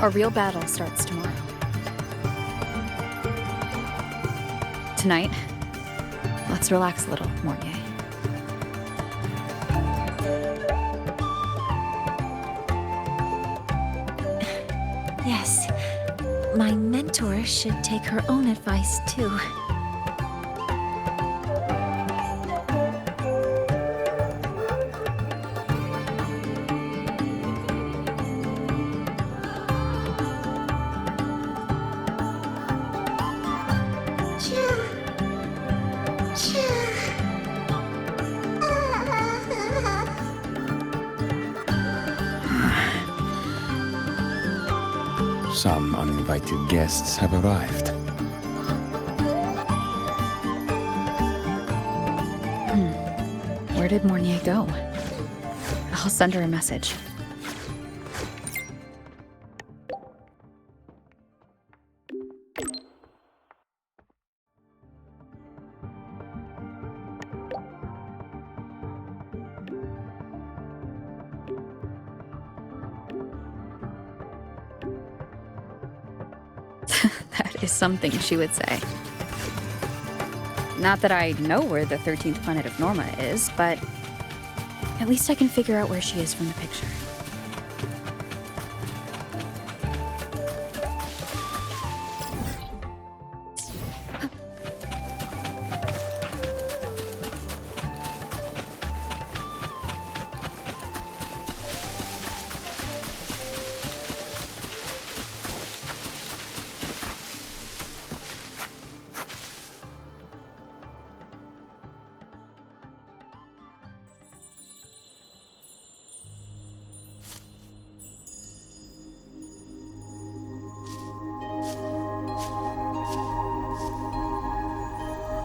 Our real battle starts tomorrow. Tonight, let's relax a little, Mornier. Yes. My mentor should take her own advice, too. Some uninvited guests have arrived. Where did Mornier go? I'll send her a message. That is something she would say. Not that I know where the 13th planet of Norma is, but at least I can figure out where she is from the picture.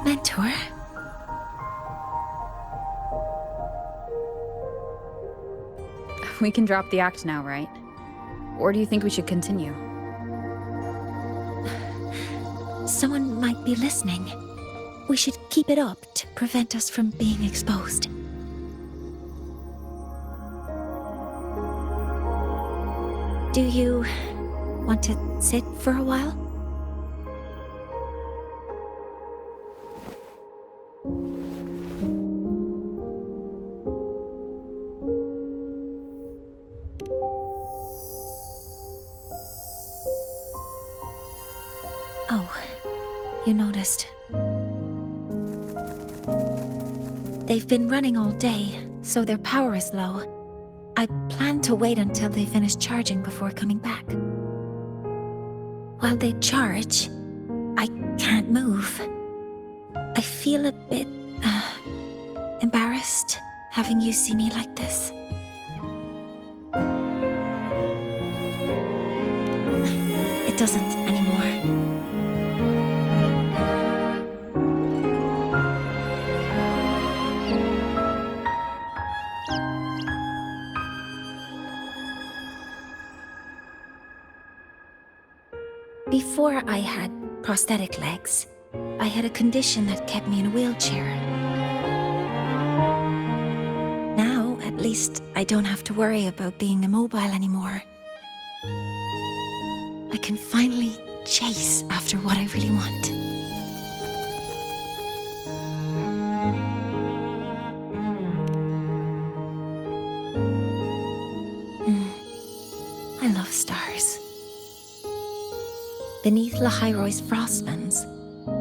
Mentor? We can drop the act now, right? Or do you think we should continue? Someone might be listening. We should keep it up to prevent us from being exposed. Do you want to sit for a while? Oh, you noticed. They've been running all day, so their power is low. I plan to wait until they finish charging before coming back. While they charge, I can't move. I feel a bit, embarrassed having you see me like this. It doesn't anymore. Before I had prosthetic legs, I had a condition that kept me in a wheelchair. Now, at least, I don't have to worry about being immobile anymore. I can finally chase after what I really want. I love stars. Beneath Lahairoy's frostlands,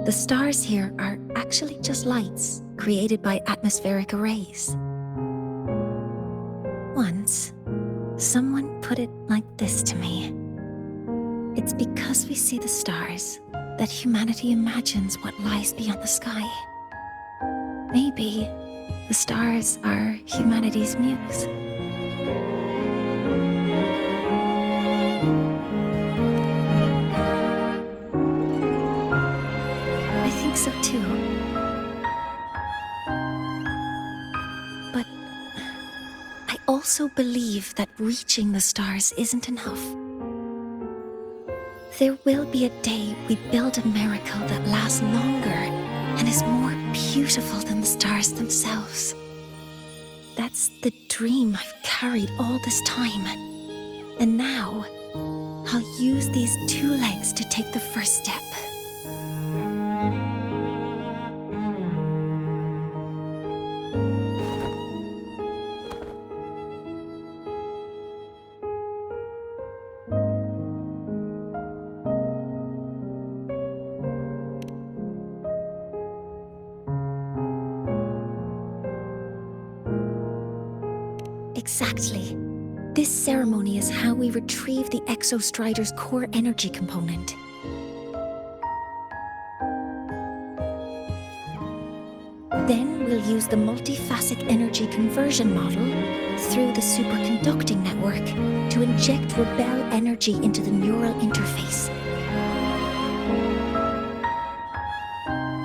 the stars here are actually just lights created by atmospheric arrays. Once, someone put it like this to me. It's because we see the stars that humanity imagines what lies beyond the sky. Maybe the stars are humanity's muse. I think so too. But I also believe that reaching the stars isn't enough. There will be a day we build a miracle that lasts longer and is more beautiful than the stars themselves. That's the dream I've carried all this time. And now, I'll use these 2 legs to take the first step. Exactly. This ceremony is how we retrieve the Exostrider's core energy component. Then we'll use the multiphasic energy conversion model through the superconducting network to inject rebel energy into the neural interface.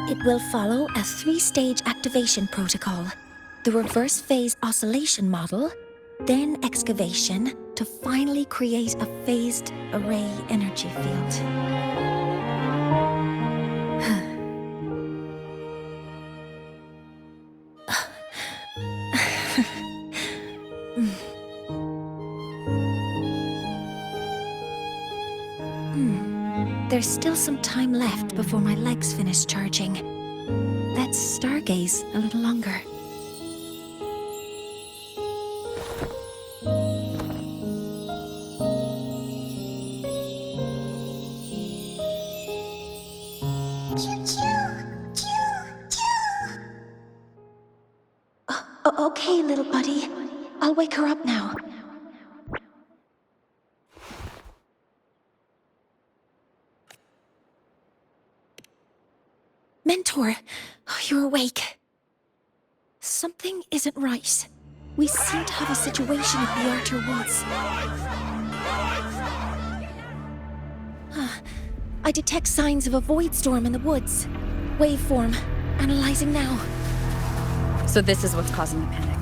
It will follow a 3-stage activation protocol: the reverse phase oscillation model, then excavation, to finally create a phased array energy field. There's still some time left before my legs finish charging. Let's stargaze a little longer. Okay, little buddy. I'll wake her up now. Mentor, you're awake. Something isn't right. We seem to have a situation at the Archer Woods. I detect signs of a void storm in the woods. Waveform. Analyzing now. So this is what's causing the panic.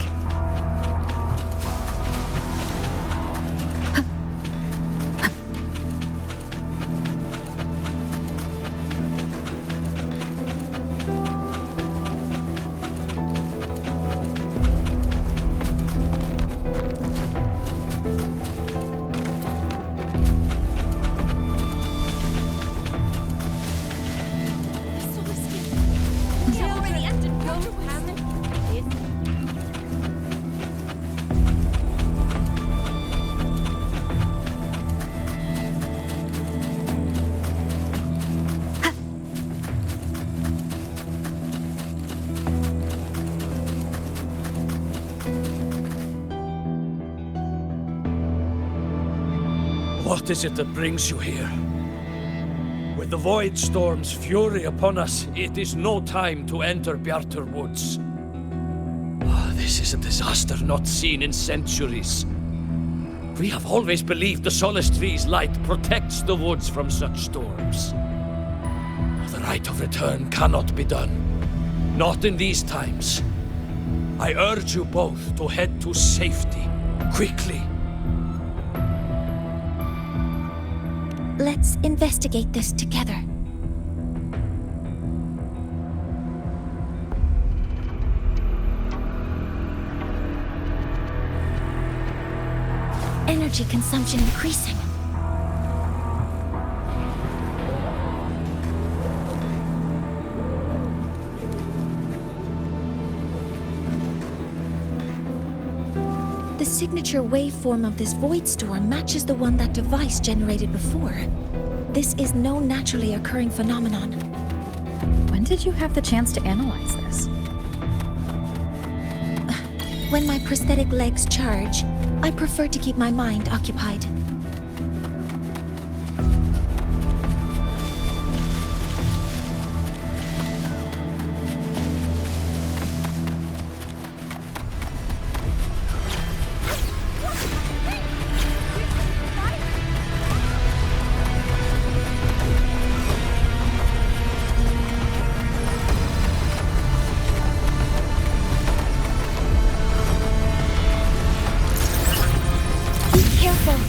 What is it that brings you here? With the Void Storm's fury upon us, it is no time to enter Bjartur Woods. This is a disaster not seen in centuries. We have always believed the Solace Tree's light protects the woods from such storms. The rite of return cannot be done. Not in these times. I urge you both to head to safety, quickly. Let's investigate this together. Energy consumption increasing. The signature waveform of this void storm matches the one that device generated before. This is no naturally occurring phenomenon. When did you have the chance to analyze this? When my prosthetic legs charge, I prefer to keep my mind occupied. Careful!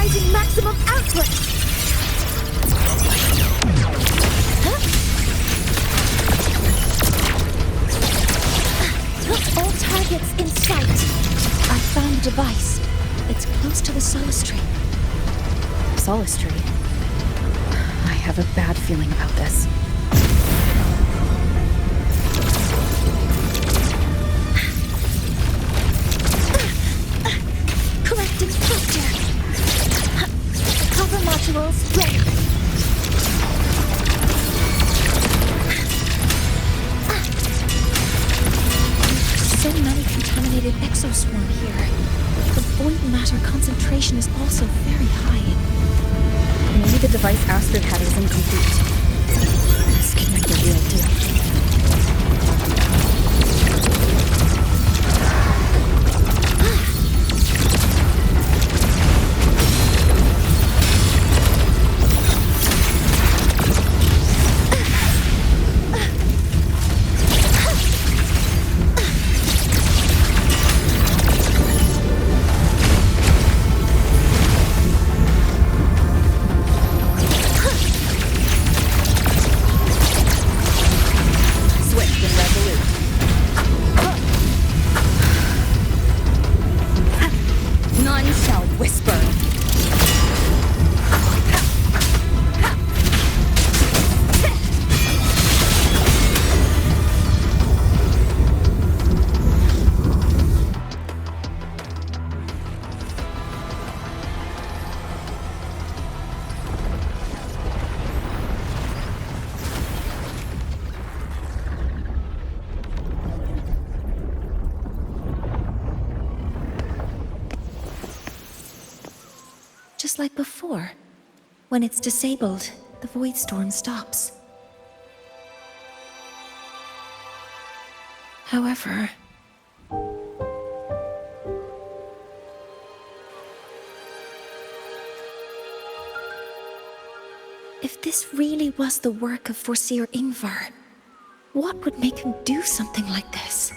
Maximizing maximum output! All targets in sight. I found the device. It's close to the solace tree. Solace tree. I have a bad feeling about this. Correcting structure. Cover modules ready. So many contaminated exoswarm here. The void matter concentration is also very high. Maybe the device Astrid had is incomplete. This could make the real deal. Just like before. When it's disabled, the void storm stops. However... if this really was the work of Foreseer Ingvar, what would make him do something like this?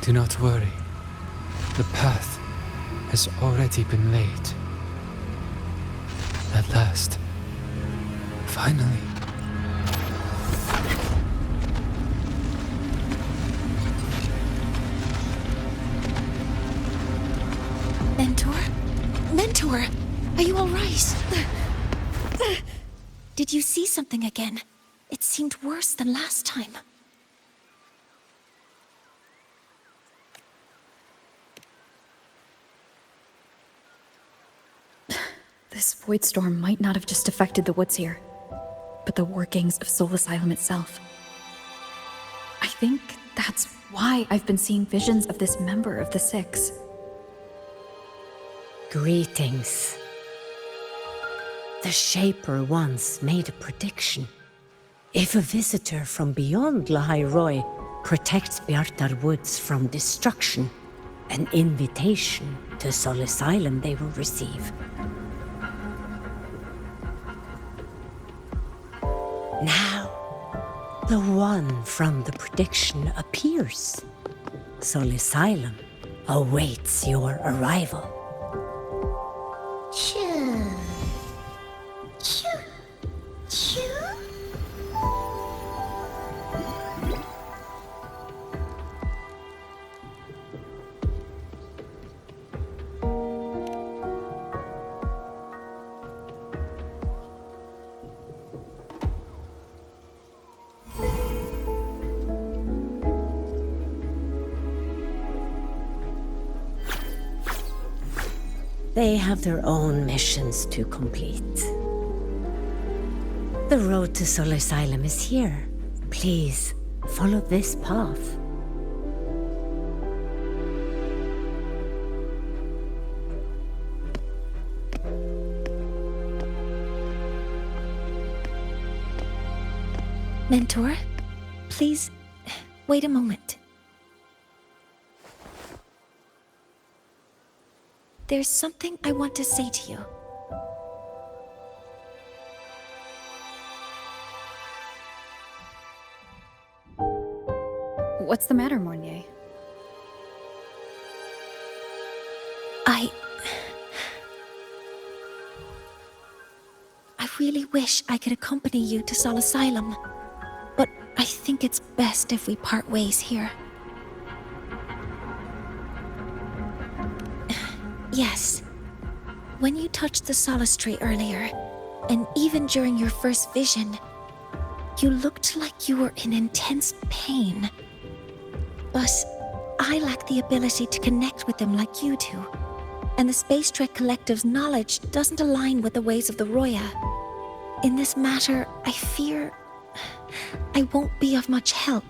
Do not worry. The path has already been laid. At last. Finally. Mentor? Mentor! Are you alright? Did you see something again? It seemed worse than last time. This void storm might not have just affected the woods here, but the workings of Soul Asylum itself. I think that's why I've been seeing visions of this member of the Six. Greetings. The Shaper once made a prediction. If a visitor from beyond Lahairoi protects Bjartar Woods from destruction, an invitation to Soul Asylum they will receive. Now, the one from the prediction appears. Soul Asylum awaits your arrival. Choo. Choo. Choo. They have their own missions to complete. The road to Soul Asylum is here. Please, follow this path. Mentor, please, wait a moment. There's something I want to say to you. What's the matter, Mornier? I really wish I could accompany you to Sol Asylum, but I think it's best if we part ways here. Yes, when you touched the solace tree earlier, and even during your first vision, you looked like you were in intense pain. But I lack the ability to connect with them like you do, and the Space Trek Collective's knowledge doesn't align with the ways of the Roya. In this matter, I fear I won't be of much help.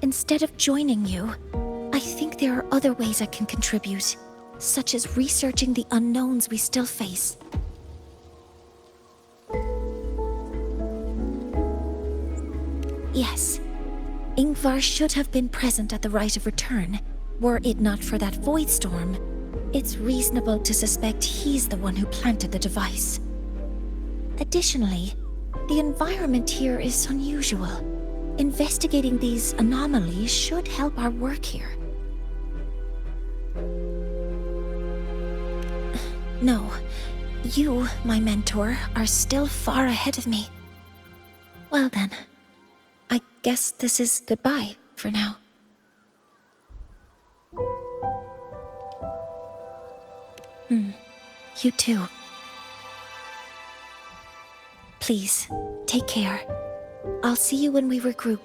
Instead of joining you, I think there are other ways I can contribute, such as researching the unknowns we still face. Yes, Ingvar should have been present at the rite of return. Were it not for that void storm, it's reasonable to suspect he's the one who planted the device. Additionally, the environment here is unusual. Investigating these anomalies should help our work here. No, you, my mentor, are still far ahead of me. Well then, I guess this is goodbye for now. You too. Please, take care. I'll see you when we regroup.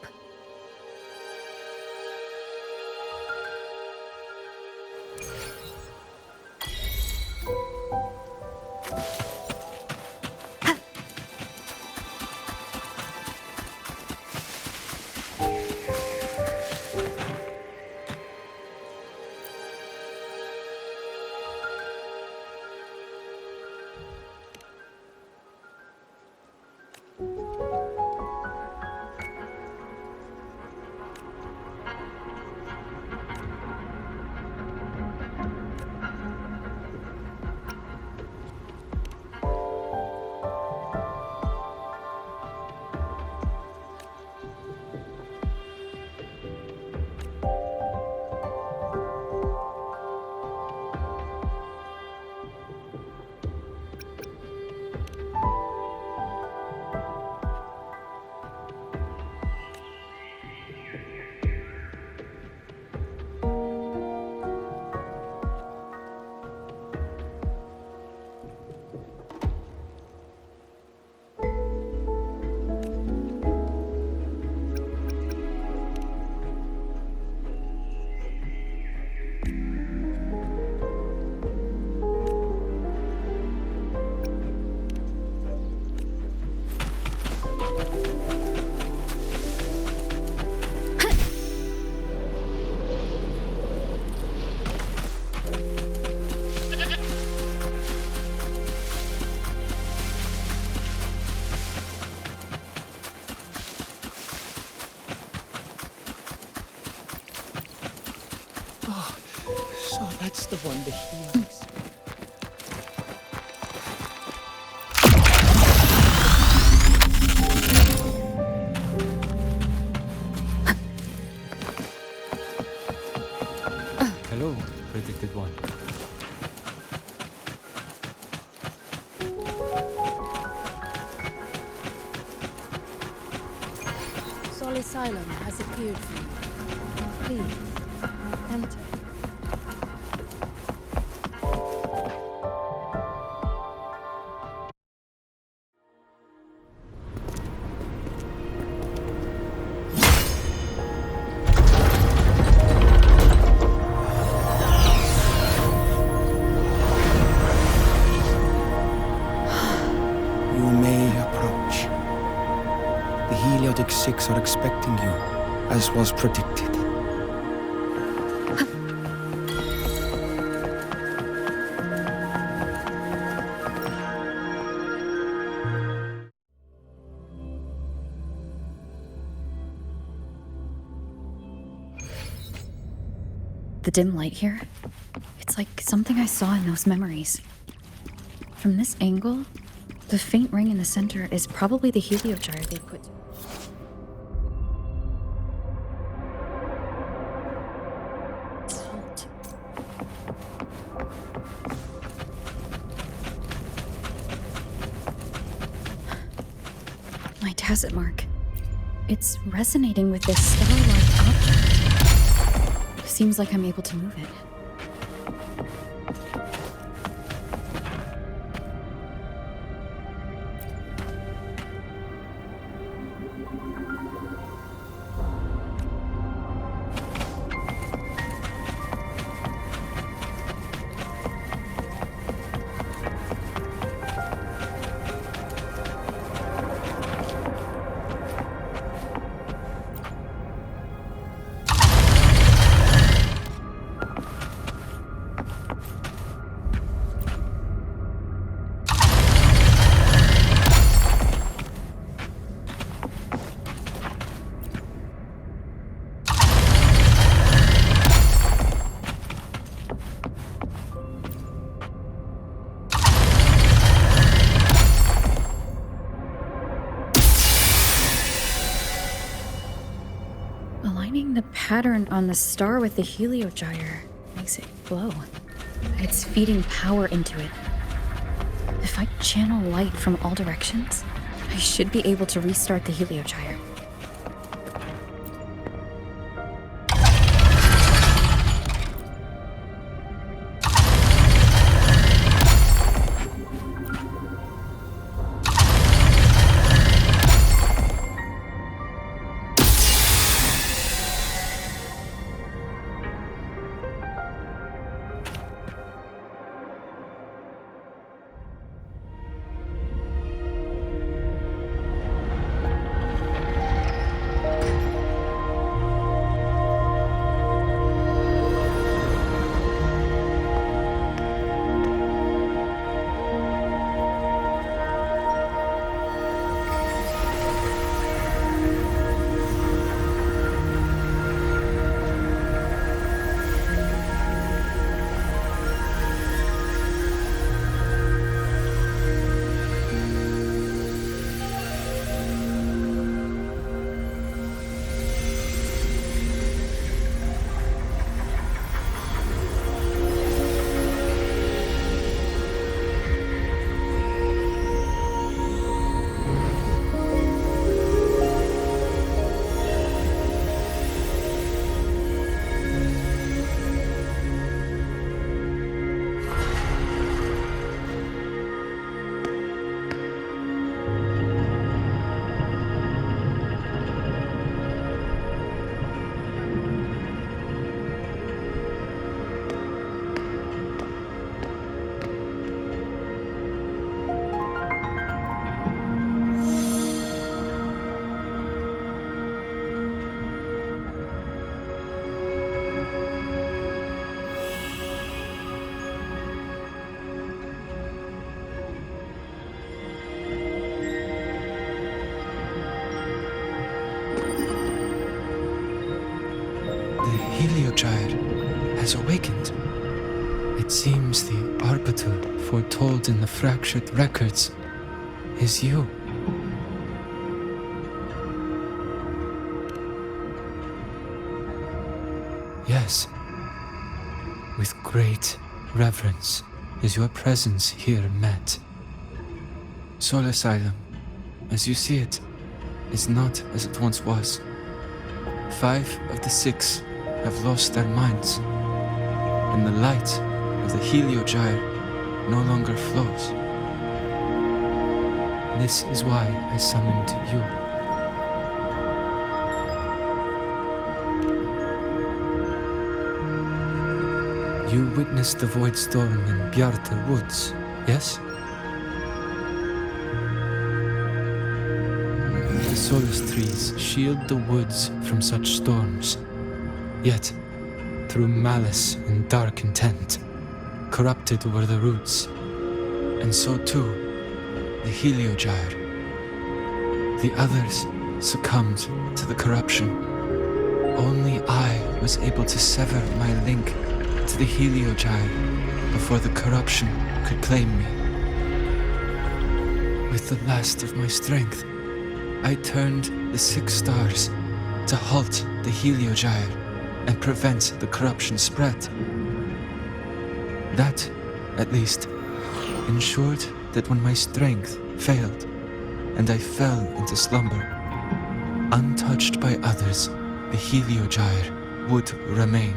So that's the one, the Helix. Hello, predicted one. Sol Asylum has appeared for you. Please, enter. You may approach. The Heliotic Six are expecting you, as was predicted. The dim light here, it's like something I saw in those memories. From this angle, the faint ring in the center is probably the heliogyre they put. Halt. My tacit mark. It's resonating with this star-like object. Seems like I'm able to move it. Aligning the pattern on the star with the heliogyre makes it glow. It's feeding power into it. If I channel light from all directions, I should be able to restart the heliogyre. Heliogyre has awakened. It seems the arbiter foretold in the fractured records is you. Yes. With great reverence is your presence here met. Soul Asylum, as you see it, is not as it once was. 5 of the 6 have lost their minds, and the light of the heliogyre no longer flows. This is why I summoned you. You witnessed the void storm in Bjartar Woods, yes? The solace trees shield the woods from such storms. Yet, through malice and dark intent, corrupted were the roots, and so too the Heliogyre. The others succumbed to the corruption. Only I was able to sever my link to the Heliogyre before the corruption could claim me. With the last of my strength, I turned the 6 stars to halt the Heliogyre and prevent the corruption spread. That, at least, ensured that when my strength failed and I fell into slumber, untouched by others, the Heliogyre would remain.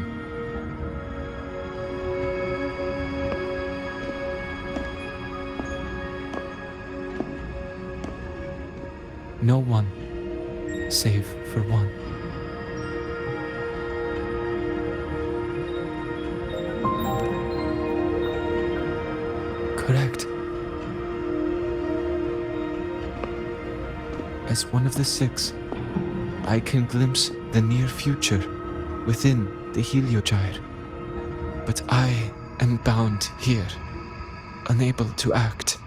No one, save for one. Correct. As one of the 6, I can glimpse the near future within the Heliogyre. But I am bound here, unable to act.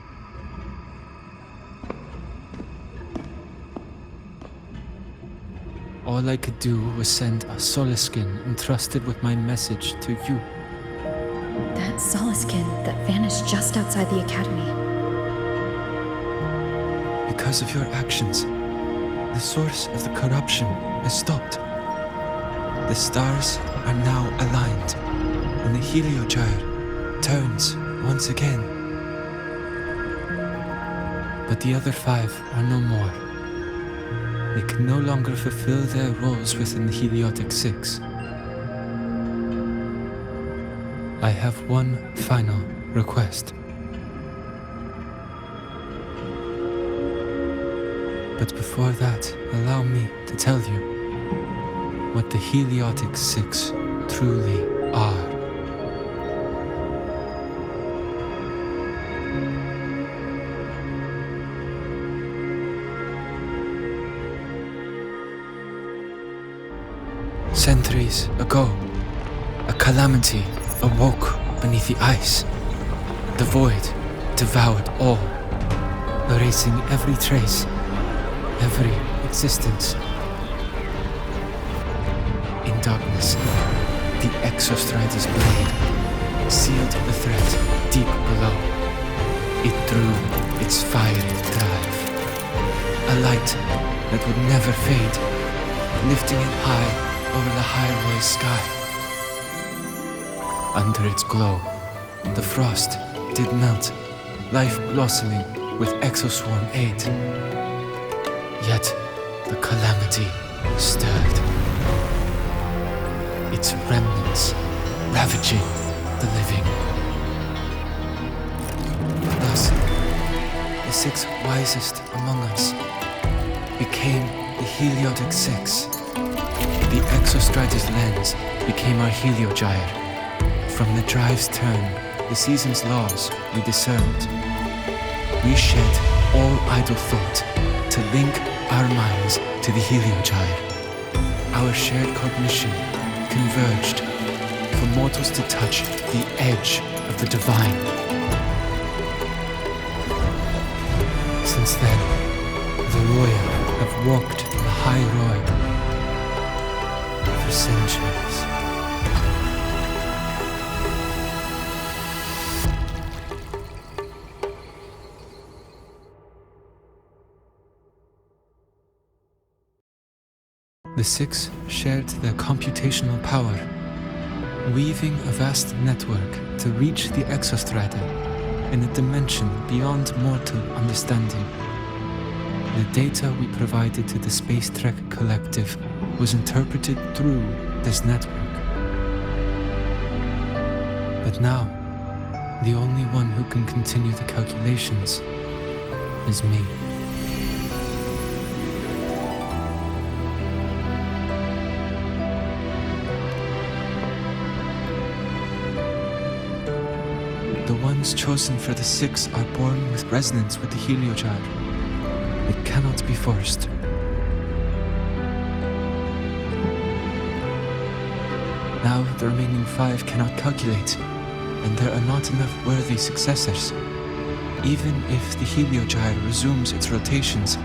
All I could do was send a Solaskin entrusted with my message to you. That Solaskin that vanished just outside the academy. Because of your actions, the source of the corruption has stopped. The stars are now aligned, and the Heliogyre turns once again. But the other 5 are no more. They can no longer fulfill their roles within the Heliotic 6. I have one final request. But before that, allow me to tell you what the Heliotic 6 truly are. Centuries ago, a calamity awoke beneath the ice. The void devoured all, erasing every trace, every existence. In darkness, the Exostrider's blade sealed the threat deep below. It drew its fiery drive, a light that would never fade, lifting it high over the highway sky. Under its glow, the frost did melt, life blossoming with Exoswarm aid. Yet the calamity stirred, its remnants ravaging the living. Thus, the 6 wisest among us became the Heliotic 6. The Exostrider's lens became our Heliogyre. From the drive's turn, the season's laws we discerned. We shed all idle thought to link our minds to the Heliogyre. Our shared cognition converged for mortals to touch the edge of the divine. Since then, the Royal have walked the High Road for centuries. The 6 shared their computational power, weaving a vast network to reach the Exostrider in a dimension beyond mortal understanding. The data we provided to the Space Trek Collective was interpreted through this network. But now, the only one who can continue the calculations is me. The ones chosen for the 6 are born with resonance with the Heliogyre. It cannot be forced, Now the remaining 5 cannot calculate, and there are not enough worthy successors. Even if the heliogyre resumes its rotations,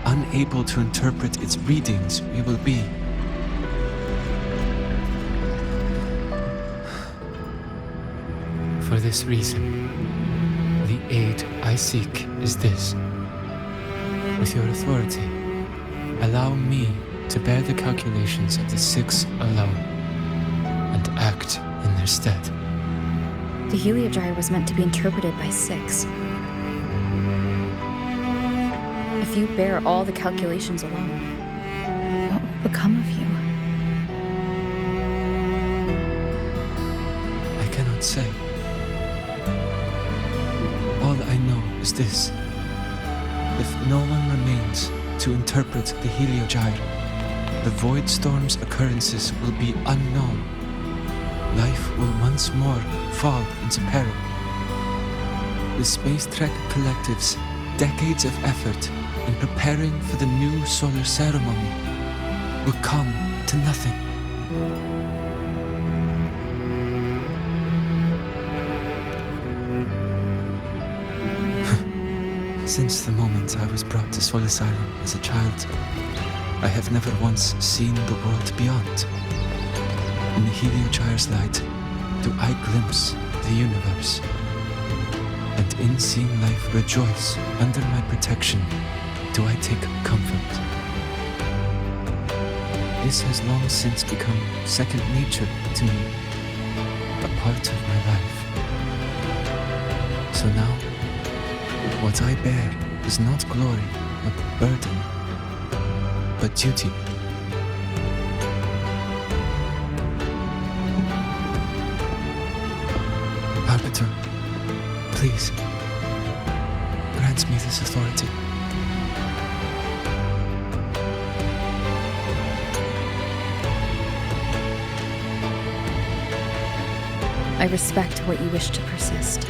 unable to interpret its readings, we will be. For this reason, the aid I seek is this. With your authority, allow me to bear the calculations of the 6 alone, and act in their stead. The heliogyre was meant to be interpreted by 6. If you bear all the calculations alone, what will become of you? I cannot say. All I know is this. If no one remains to interpret the heliogyre, the void storm's occurrences will be unknown. Life will once more fall into peril. The Space Trek Collective's decades of effort in preparing for the new solar ceremony will come to nothing. Since the moment I was brought to Sol Asylum as a child, I have never once seen the world beyond. In the heliogyre's light, do I glimpse the universe. And in seeing life rejoice under my protection, do I take comfort. This has long since become second nature to me, a part of my life. So now, what I bear is not glory or burden, but duty. Arbiter, please, grant me this authority. I respect what you wish to persist.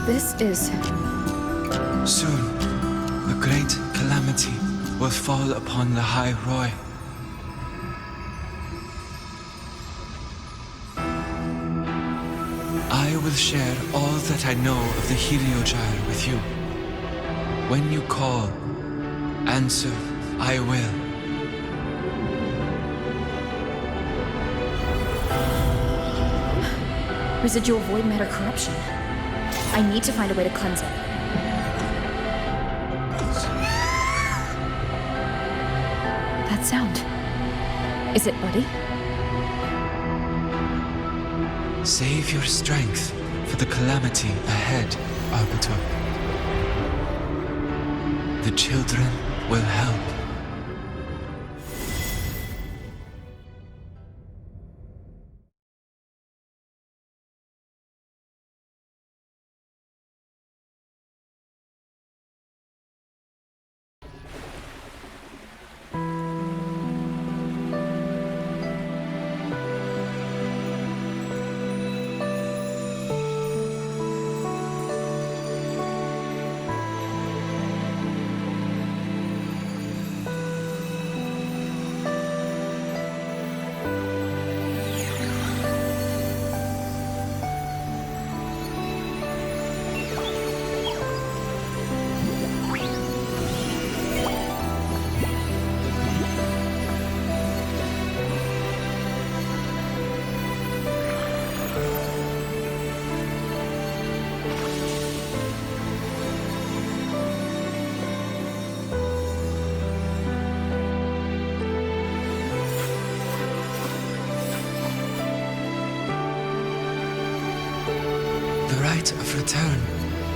This is... Soon, a great calamity will fall upon the High Roy. I will share all that I know of the heliogyre with you. When you call, answer, I will. residual void matter corruption. I need to find a way to cleanse it. That sound. Is it Buddy? Save your strength for the calamity ahead, Arbiter. The children will help. return,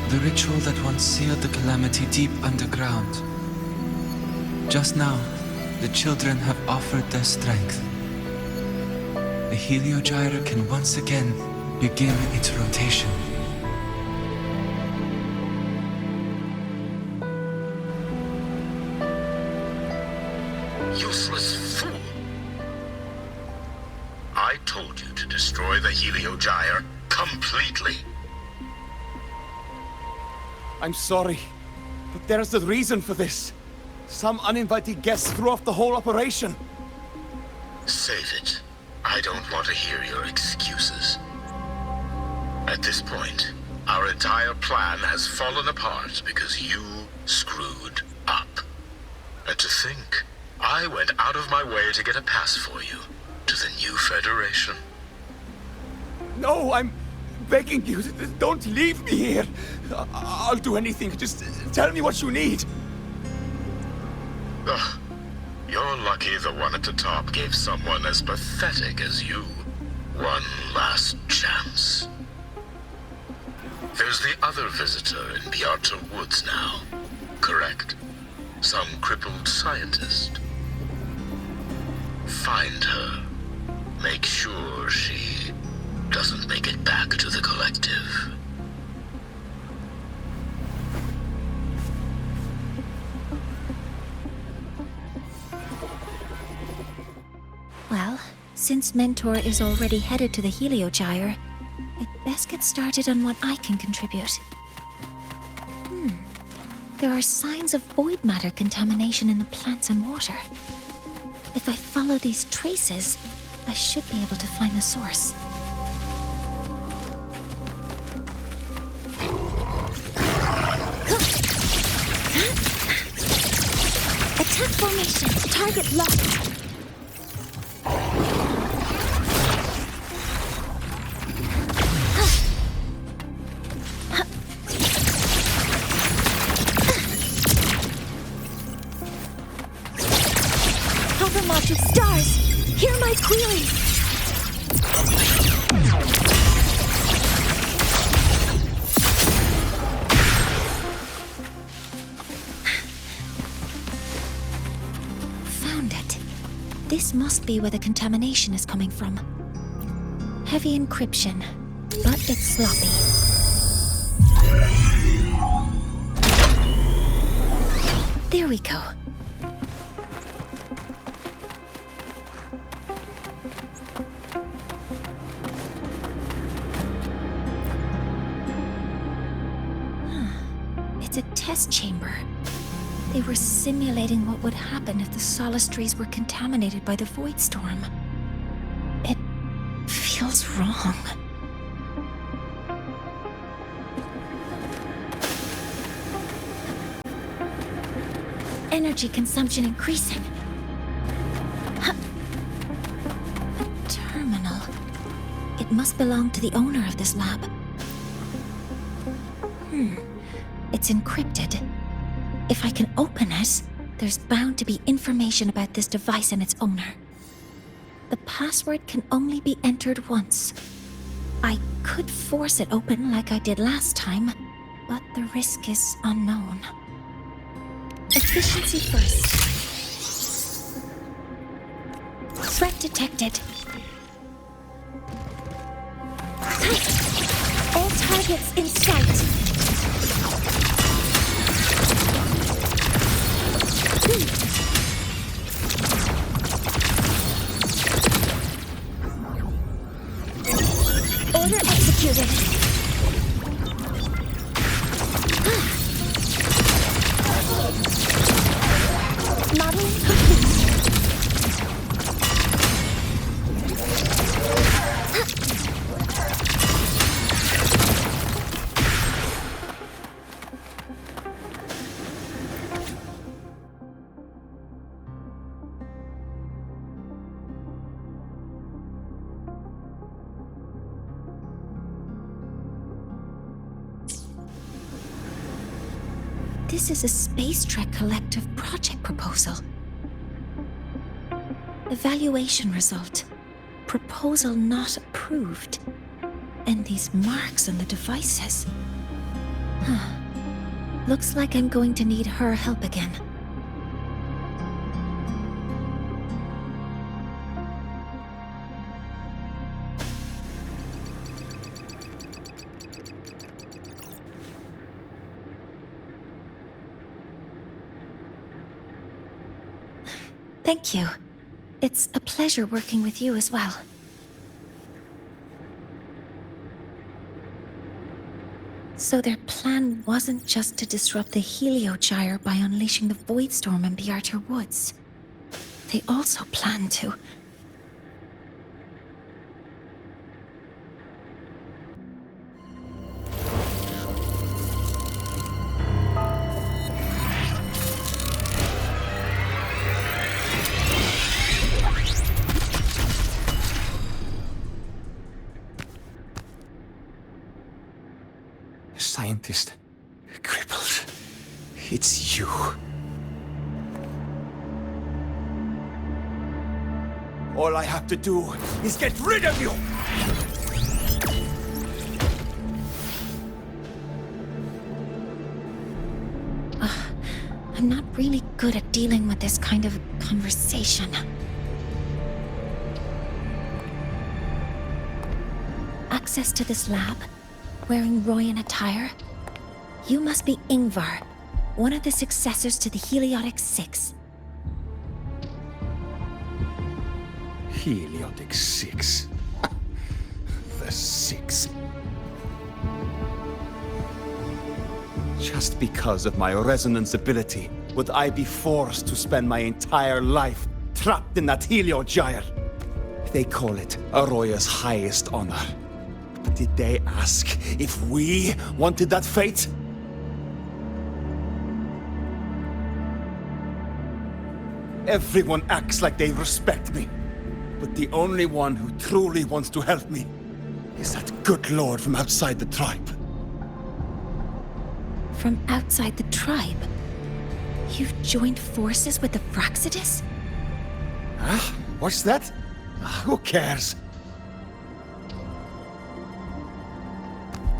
the ritual that once sealed the calamity deep underground. Just now, the children have offered their strength. The heliogyre can once again begin its rotation. Useless fool! I told you to destroy the heliogyre completely. I'm sorry, but there's a reason for this. Some uninvited guests threw off the whole operation. Save it. I don't want to hear your excuses. At this point, our entire plan has fallen apart because you screwed up. And to think, I went out of my way to get a pass for you to the new Federation. No, I'm begging you, don't leave me here. I'll do anything, just tell me what you need. Ugh. You're lucky the one at the top gave someone as pathetic as you one last chance. There's the other visitor in Bjartar Woods now, correct? Some crippled scientist. Find her. Make sure she doesn't make it back to the collective. Well, since Mentor is already headed to the heliogyre, I'd best get started on what I can contribute. There are signs of void matter contamination in the plants and water. If I follow these traces, I should be able to find the source. Attack formation! Target locked! Of stars! Hear my queries! Found it. This must be where the contamination is coming from. Heavy encryption, but it's sloppy. There we go. It's a test chamber. They were simulating what would happen if the Solace trees were contaminated by the Void Storm. It feels wrong. Energy consumption increasing. A terminal. It must belong to the owner of this lab. It's encrypted. If I can open it, there's bound to be information about this device and its owner. The password can only be entered once. I could force it open like I did last time, but the risk is unknown. Efficiency first. Threat detected. All targets in sight. Order executed. Modeling complete. This is a Space Trek Collective project proposal. Evaluation result. Proposal not approved. And these marks on the devices. Looks like I'm going to need her help again. Thank you. It's a pleasure working with you as well. So their plan wasn't just to disrupt the Heliogyre by unleashing the Void Storm in Bjartar Woods. They also planned to... Scientist. Crippled. It's you. All I have to do is get rid of you! I'm not really good at dealing with this kind of conversation. Access to this lab? Wearing Royan attire? You must be Ingvar, one of the successors to the Heliotic Six. Heliotic Six. The Six. Just because of my resonance ability, would I be forced to spend my entire life trapped in that Heliogyre? They call it Aroya's highest honor. Did they ask if we wanted that fate? Everyone acts like they respect me, but the only one who truly wants to help me is that good lord from outside the tribe. From outside the tribe? You've joined forces with the Fraxidus? Huh? What's that? Who cares?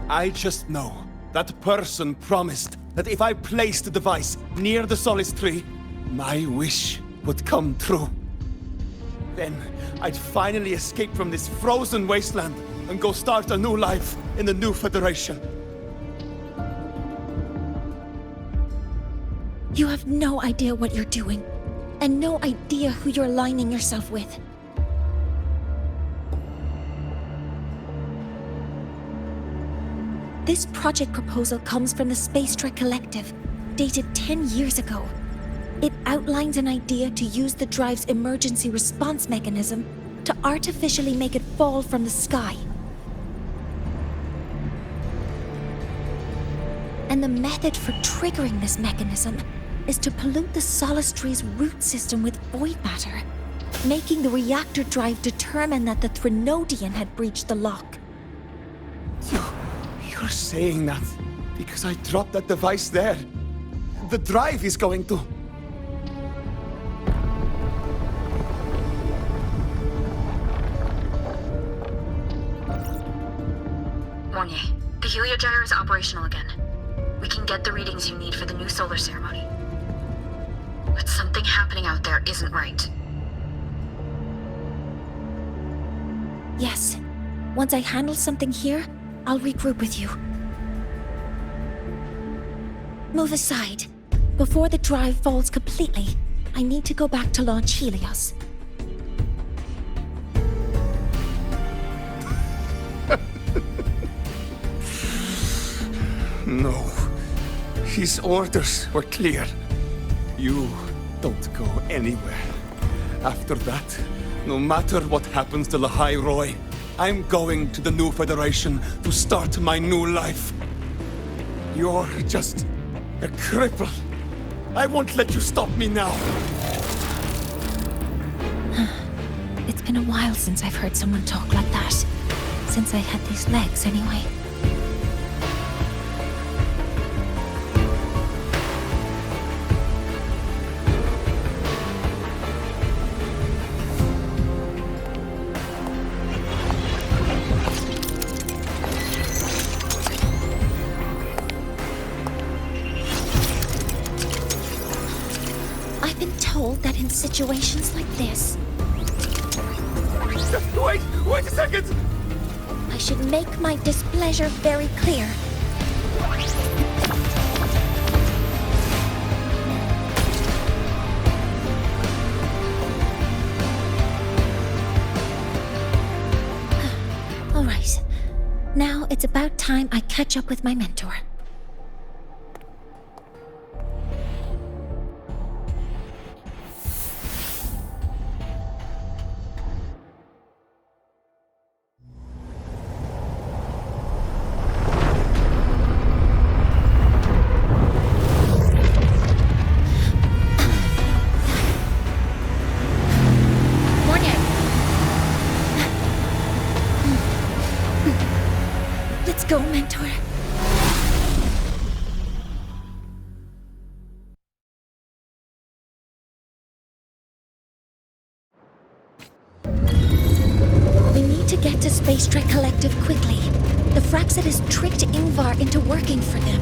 I just know that person promised that if I placed the device near the Solace Tree, my wish would come true. Then I'd finally escape from this frozen wasteland and go start a new life in the new Federation. You have no idea what you're doing, and no idea who you're aligning yourself with. This project proposal comes from the Space Trek Collective, dated 10 years ago. It outlines an idea to use the drive's emergency response mechanism to artificially make it fall from the sky. And the method for triggering this mechanism is to pollute the Solace Tree's root system with void matter, making the reactor drive determine that the Threnodian had breached the lock. You're saying that because I dropped that device there. The drive is going to... Mornier, the Heliogyre is operational again. We can get the readings you need for the new solar ceremony. But something happening out there isn't right. Yes. Once I handle something here, I'll regroup with you. Move aside. Before the drive falls completely, I need to go back to launch Helios. No. His orders were clear. You don't go anywhere. After that, no matter what happens to Lahai Roy, I'm going to the new Federation to start my new life. You're just a cripple. I won't let you stop me now. It's been a while since I've heard someone talk like that. Since I had these legs, anyway. I've been told that in situations like this, Wait a second! I should make my displeasure very clear. All right. Now it's about time I catch up with my mentor. Let's go, mentor. We need to get to Space Trek Collective quickly. The Fraxit has tricked Ingvar into working for them,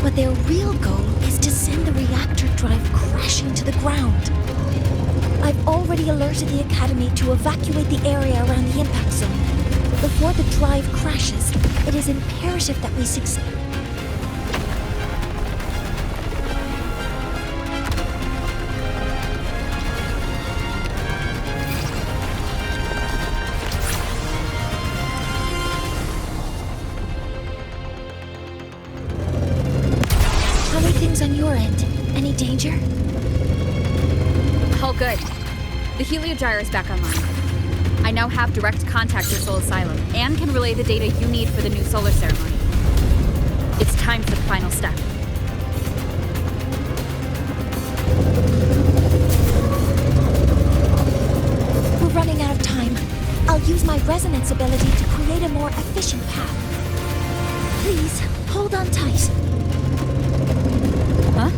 but their real goal is to send the reactor drive crashing to the ground. I've already alerted the Academy to evacuate the area around the impact zone. Before the drive crashes, it is imperative that we succeed. How are things on your end? Any danger? All good. The heliogyre is back online. I now have direct contact with Soul Asylum and can relay the data you need for the new solar ceremony. It's time for the final step. We're running out of time. I'll use my resonance ability to create a more efficient path. Please, hold on tight. Huh?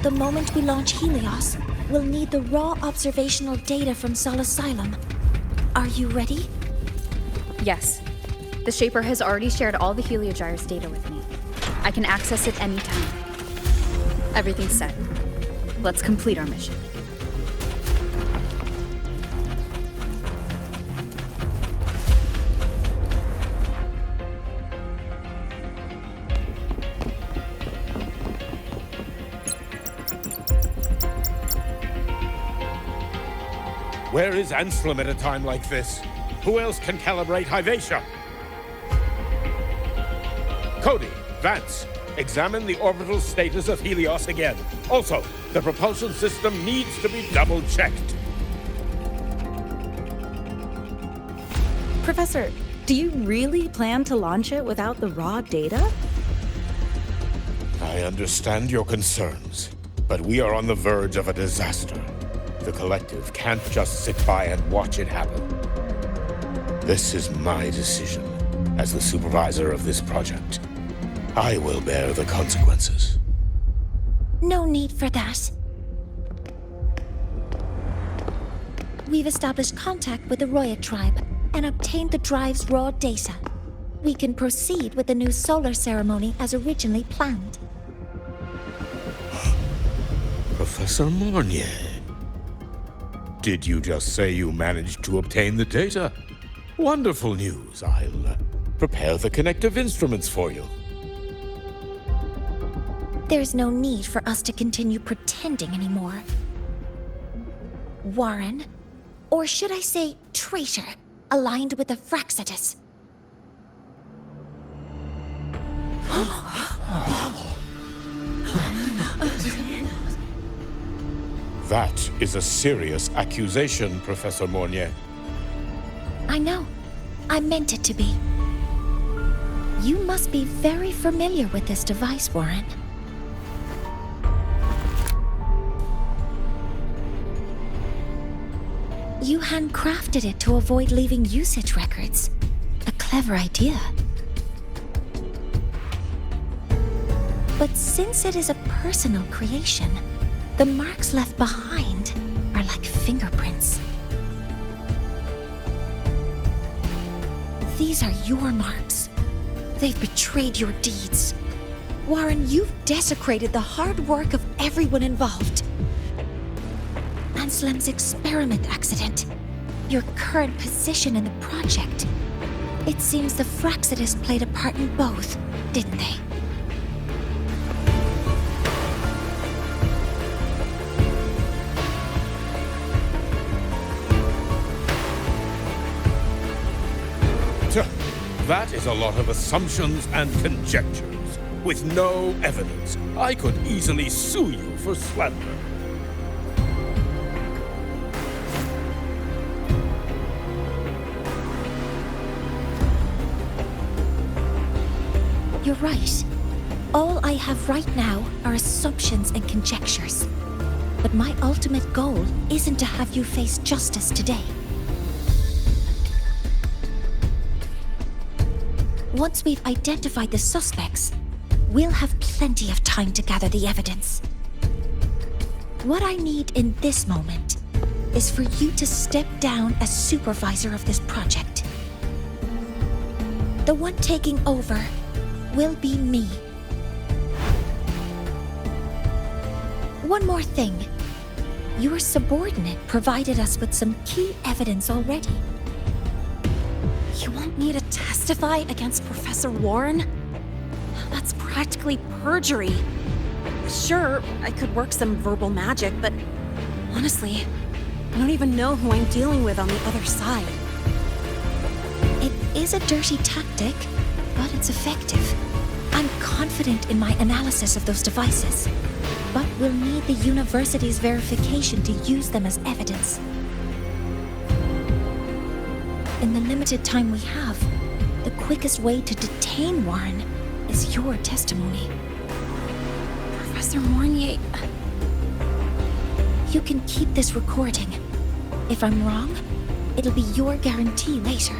The moment we launch Helios, we'll need the raw observational data from Sol Asylum. Are you ready? Yes. The Shaper has already shared all the heliogyre's data with me. I can access it anytime. Everything's set. Let's complete our mission. Where is Anselm at a time like this? Who else can calibrate Hyvatia? Cody, Vance, examine the orbital status of Helios again. Also, the propulsion system needs to be double-checked. Professor, do you really plan to launch it without the raw data? I understand your concerns, but we are on the verge of a disaster. The Collective can't just sit by and watch it happen. This is my decision as the supervisor of this project. I will bear the consequences. No need for that. We've established contact with the Roya tribe and obtained the drive's raw data. We can proceed with the new solar ceremony as originally planned. Professor Mornier, did you just say you managed to obtain the data? Wonderful news. I'll prepare the connective instruments for you. There's no need for us to continue pretending anymore. Warren, or should I say traitor, aligned with the Fraxitus. That is a serious accusation, Professor Mornier. I know. I meant it to be. You must be very familiar with this device, Warren. You handcrafted it to avoid leaving usage records. A clever idea. But since it is a personal creation, the marks left behind are like fingerprints. These are your marks. They've betrayed your deeds. Warren, you've desecrated the hard work of everyone involved. Anselm's experiment accident, your current position in the project. It seems the Fraxitus played a part in both, didn't they? That is a lot of assumptions and conjectures, with no evidence. I could easily sue you for slander. You're right. All I have right now are assumptions and conjectures. But my ultimate goal isn't to have you face justice today. Once we've identified the suspects, we'll have plenty of time to gather the evidence. What I need in this moment is for you to step down as supervisor of this project. The one taking over will be me. One more thing. Your subordinate provided us with some key evidence already. You want me to testify against Professor Warren? That's practically perjury. Sure, I could work some verbal magic, but honestly, I don't even know who I'm dealing with on the other side. It is a dirty tactic, but it's effective. I'm confident in my analysis of those devices, but we'll need the university's verification to use them as evidence. In the limited time we have, the quickest way to detain Warren is your testimony. Professor Mornier... You can keep this recording. If I'm wrong, it'll be your guarantee later.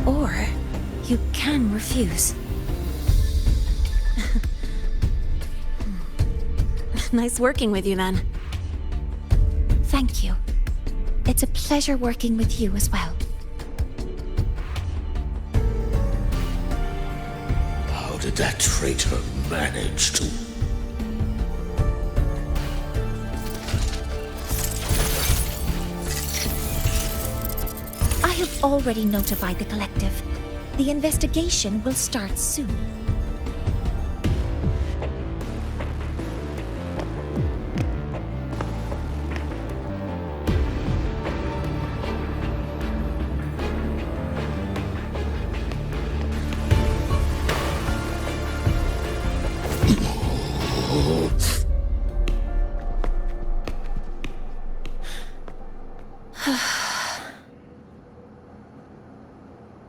Or you can refuse. Nice working with you then. Thank you. It's a pleasure working with you as well. How did that traitor manage to... I have already notified the collective. The investigation will start soon.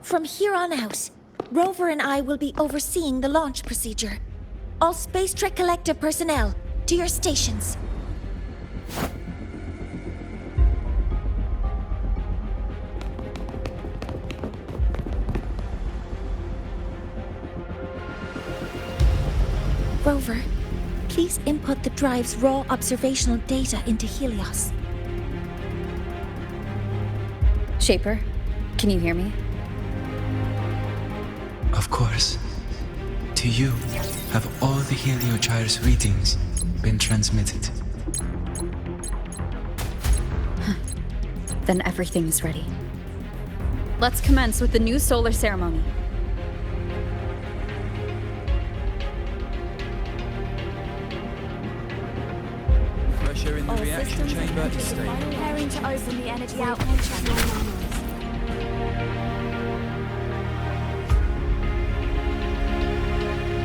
From here on out, Rover and I will be overseeing the launch procedure. All Space Trek Collective personnel, to your stations. Rover, please input the drive's raw observational data into Helios. Shaper, can you hear me? Of course. To you, have all the heliogyre's readings been transmitted? Then everything's ready. Let's commence with the new solar ceremony. pressure in the All reaction systems chamber enter is the stable. final Preparing to open the energy Void outlet channel channel.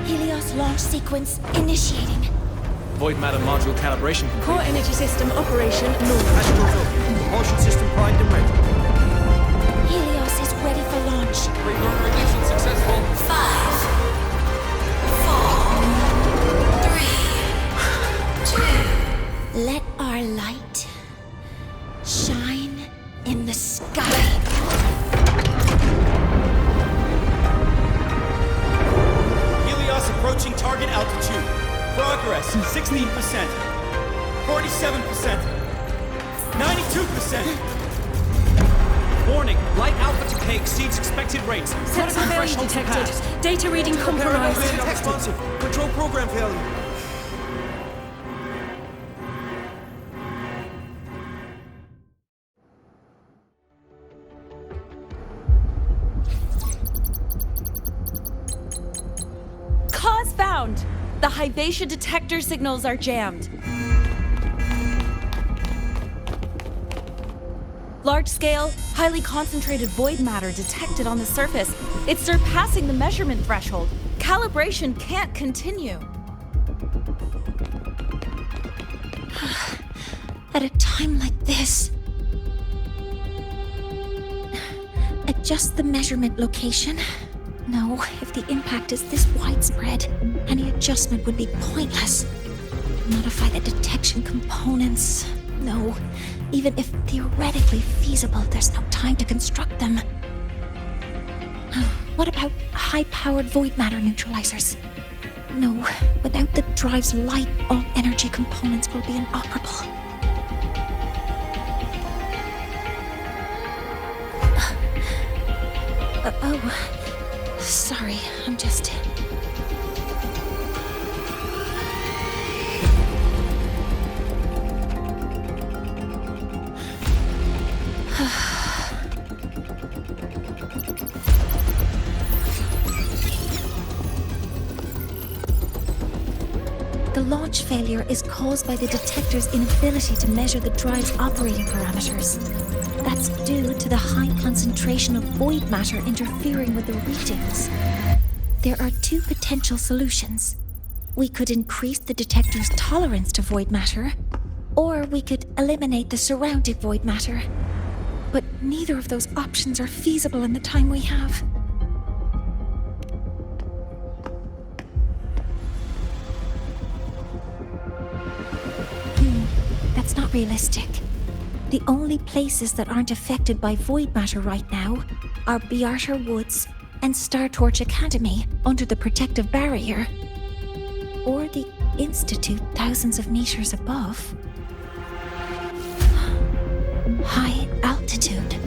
Helios launch sequence initiating. Void matter module calibration complete. Core energy system operation normal. Astros up. Propulsion system primed and ready. Helios is ready for launch. Pre-burner ignition successful. 5, 4, 3, 2. Let our light shine in the sky. Helios approaching target altitude. Progress 16%, 47%, 92%. Warning, light alpha decay exceeds expected rates. Critical failure detected. Data reading compromised. Unresponsive. Control program failure. Cause found! The Hyvatia detector signals are jammed. Large-scale, highly concentrated void matter detected on the surface. It's surpassing the measurement threshold. Calibration can't continue. At a time like this, adjust the measurement location. No, if the impact is this widespread, any adjustment would be pointless. Modify the detection components. No, even if theoretically feasible, there's no time to construct them. What about high-powered void matter neutralizers? No, without the drive's light, all energy components will be inoperable. Oh, sorry, I'm just... The launch failure is caused by the detector's inability to measure the drive's operating parameters. That's due to the high concentration of void matter interfering with the readings. There are two potential solutions. We could increase the detector's tolerance to void matter, or we could eliminate the surrounding void matter. But neither of those options are feasible in the time we have. That's not realistic. The only places that aren't affected by void matter right now are Bjartar Woods and Star Torch Academy under the protective barrier, or the Institute thousands of meters above. High altitude.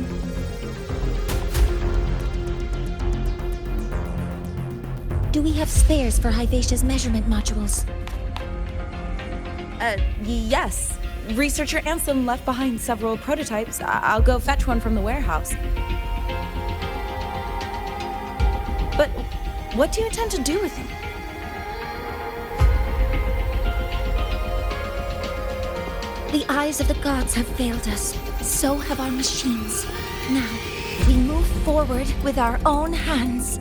Do we have spares for Hyvatia's measurement modules? Yes. Researcher Ansem left behind several prototypes. I'll go fetch one from the warehouse. But what do you intend to do with them? The eyes of the gods have failed us. So have our machines. Now, we move forward with our own hands.